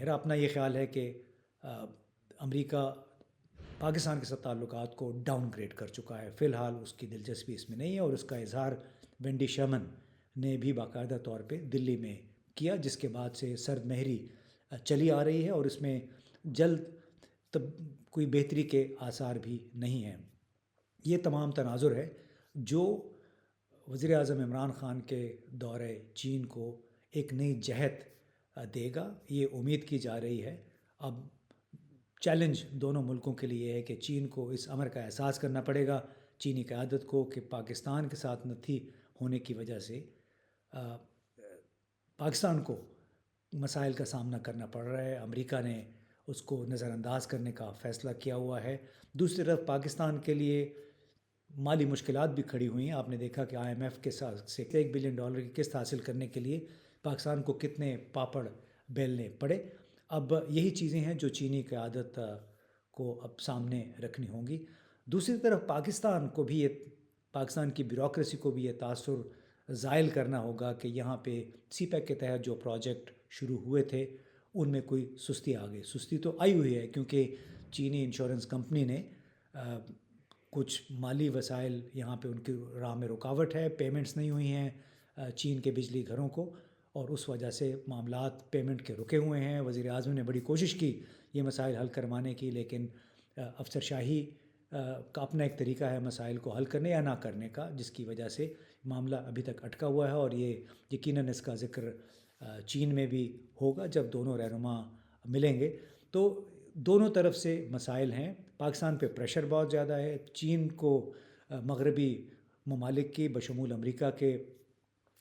میرا اپنا یہ خیال ہے کہ امریکہ پاکستان کے ساتھ تعلقات کو ڈاؤن گریڈ کر چکا ہے، فی الحال اس کی دلچسپی اس میں نہیں ہے، اور اس کا اظہار وینڈی شرمن نے بھی باقاعدہ طور پہ دلی میں کیا، جس کے بعد سے سرد مہری چلی آ رہی ہے اور اس میں جلد تب کوئی بہتری کے آثار بھی نہیں ہیں۔ یہ تمام تناظر ہے جو وزیر اعظم عمران خان کے دورہ چین کو ایک نئی جہت دے گا، یہ امید کی جا رہی ہے۔ اب چیلنج دونوں ملکوں کے لیے ہے کہ چین کو اس امر کا احساس کرنا پڑے گا، چینی قیادت کو، کہ پاکستان کے ساتھ نتھی ہونے کی وجہ سے پاکستان کو مسائل کا سامنا کرنا پڑ رہا ہے، امریکہ نے اس کو نظر انداز کرنے کا فیصلہ کیا ہوا ہے۔ دوسری طرف پاکستان کے لیے مالی مشکلات بھی کھڑی ہوئی ہیں، آپ نے دیکھا کہ آئی ایم ایف کے ساتھ سے $1 بلین کی قسط حاصل کرنے کے لیے پاکستان کو کتنے پاپڑ بیلنے پڑے۔ اب یہی چیزیں ہیں جو چینی قیادت کو اب سامنے رکھنی ہوں گی۔ دوسری طرف پاکستان کی بیوروکریسی کو بھی یہ تاثر زائل کرنا ہوگا کہ یہاں پہ سی پیک کے تحت جو پروجیکٹ شروع ہوئے تھے ان میں کوئی سستی آ گئی۔ سستی تو آئی ہوئی ہے کیونکہ چینی انشورنس کمپنی نے کچھ مالی وسائل یہاں پہ ان کی راہ میں رکاوٹ ہے، پیمنٹس نہیں ہوئی ہیں چین کے بجلی گھروں کو، اور اس وجہ سے معاملات پیمنٹ کے رکے ہوئے ہیں۔ وزیر اعظم نے بڑی کوشش کی یہ مسائل حل کروانے کی، لیکن افسر شاہی کا اپنا ایک طریقہ ہے مسائل کو حل کرنے یا نہ کرنے کا، جس کی وجہ سے معاملہ ابھی تک اٹکا ہوا ہے، اور یہ یقیناً اس کا ذکر چین میں بھی ہوگا جب دونوں رہنما ملیں گے۔ تو دونوں طرف سے مسائل ہیں، پاکستان پہ پریشر بہت زیادہ ہے، چین کو مغربی ممالک کی بشمول امریکہ کے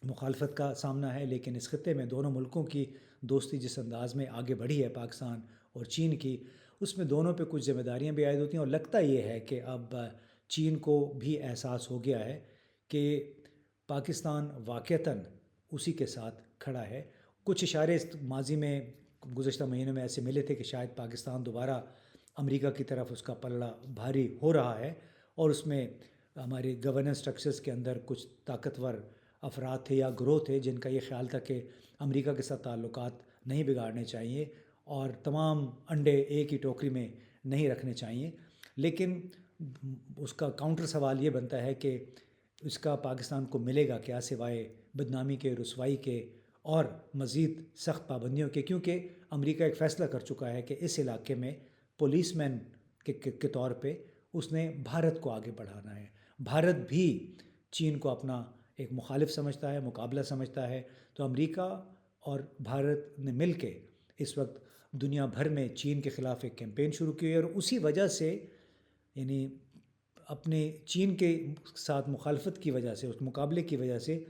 مخالفت کا سامنا ہے، لیکن اس خطے میں دونوں ملکوں کی دوستی جس انداز میں آگے بڑھی ہے پاکستان اور چین کی، اس میں دونوں پہ کچھ ذمہ داریاں بھی عائد ہوتی ہیں، اور لگتا یہ ہے کہ اب چین کو بھی احساس ہو گیا ہے کہ پاکستان واقعتاً اسی کے ساتھ کھڑا ہے۔ کچھ اشارے ماضی میں گزشتہ مہینوں میں ایسے ملے تھے کہ شاید پاکستان دوبارہ امریکہ کی طرف اس کا پلڑا بھاری ہو رہا ہے، اور اس میں ہماری گورننس سٹرکچرز کے اندر کچھ طاقتور افراد تھے یا گروہ تھے جن کا یہ خیال تھا کہ امریکہ کے ساتھ تعلقات نہیں بگاڑنے چاہیے اور تمام انڈے ایک ہی ٹوکری میں نہیں رکھنے چاہیے۔ لیکن اس کا کاؤنٹر سوال یہ بنتا ہے کہ اس کا پاکستان کو ملے گا کیا سوائے بدنامی کے، رسوائی کے اور مزید سخت پابندیوں کے، کیونکہ امریکہ ایک فیصلہ کر چکا ہے کہ اس علاقے میں پولیس مین کے طور پہ اس نے بھارت کو آگے بڑھانا ہے۔ بھارت بھی چین کو اپنا ایک مخالف سمجھتا ہے، مقابلہ سمجھتا ہے، تو امریکہ اور بھارت نے مل کے اس وقت دنیا بھر میں چین کے خلاف ایک کیمپین شروع کی ہے، اور اسی وجہ سے یعنی اپنے چین کے ساتھ مخالفت کی وجہ سے، اس مقابلے کی وجہ سے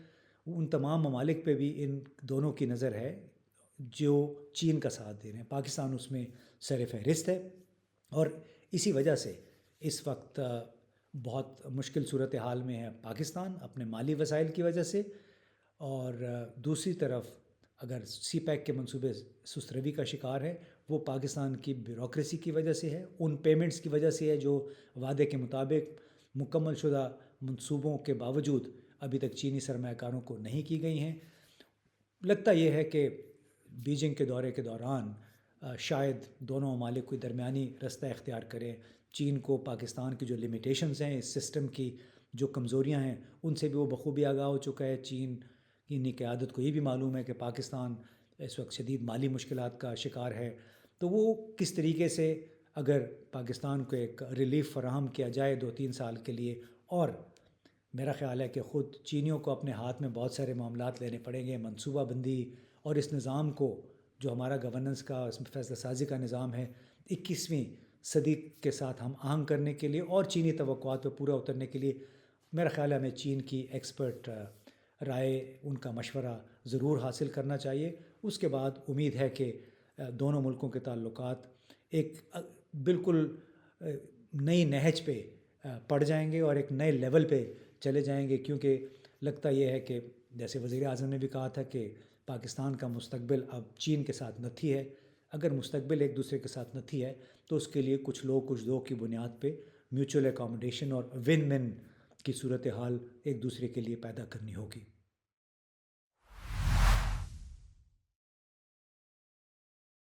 ان تمام ممالک پہ بھی ان دونوں کی نظر ہے جو چین کا ساتھ دے رہے ہیں۔ پاکستان اس میں سر فہرست ہے، اور اسی وجہ سے اس وقت بہت مشکل صورتحال میں ہے پاکستان اپنے مالی وسائل کی وجہ سے، اور دوسری طرف اگر سی پیک کے منصوبے سست روی کا شکار ہے وہ پاکستان کی بیوروکریسی کی وجہ سے ہے، ان پیمنٹس کی وجہ سے ہے جو وعدے کے مطابق مکمل شدہ منصوبوں کے باوجود ابھی تک چینی سرمایہ کاروں کو نہیں کی گئی ہیں۔ لگتا یہ ہے کہ بیجنگ کے دورے کے دوران شاید دونوں ممالک کوئی درمیانی رستہ اختیار کریں، چین کو پاکستان کی جو لمیٹیشنز ہیں، اس سسٹم کی جو کمزوریاں ہیں، ان سے بھی وہ بخوبی آگاہ ہو چکا ہے۔ چین کی قیادت کو یہ بھی معلوم ہے کہ پاکستان اس وقت شدید مالی مشکلات کا شکار ہے، تو وہ کس طریقے سے اگر پاکستان کو ایک ریلیف فراہم کیا جائے 2-3 سال کے لیے، اور میرا خیال ہے کہ خود چینیوں کو اپنے ہاتھ میں بہت سارے معاملات لینے پڑیں گے، منصوبہ بندی اور اس نظام کو جو ہمارا گورننس کا، اس میں فیصلہ سازی کا نظام ہے، 21ویں صدی کے ساتھ ہم آہنگ کرنے کے لیے اور چینی توقعات پہ پورا اترنے کے لیے میرا خیال ہے ہمیں چین کی ایکسپرٹ رائے، ان کا مشورہ ضرور حاصل کرنا چاہیے۔ اس کے بعد امید ہے کہ دونوں ملکوں کے تعلقات ایک بالکل نئی نہج پہ پڑ جائیں گے اور ایک نئے لیول پہ چلے جائیں گے، کیونکہ لگتا یہ ہے کہ جیسے وزیر اعظم نے بھی کہا تھا کہ پاکستان کا مستقبل اب چین کے ساتھ نتھی ہے۔ اگر مستقبل ایک دوسرے کے ساتھ نتھی ہے تو اس کے لیے کچھ لوگ کچھ دو کی بنیاد پہ میوچل اکاموڈیشن اور ون ون کی صورتحال ایک دوسرے کے لیے پیدا کرنی ہوگی۔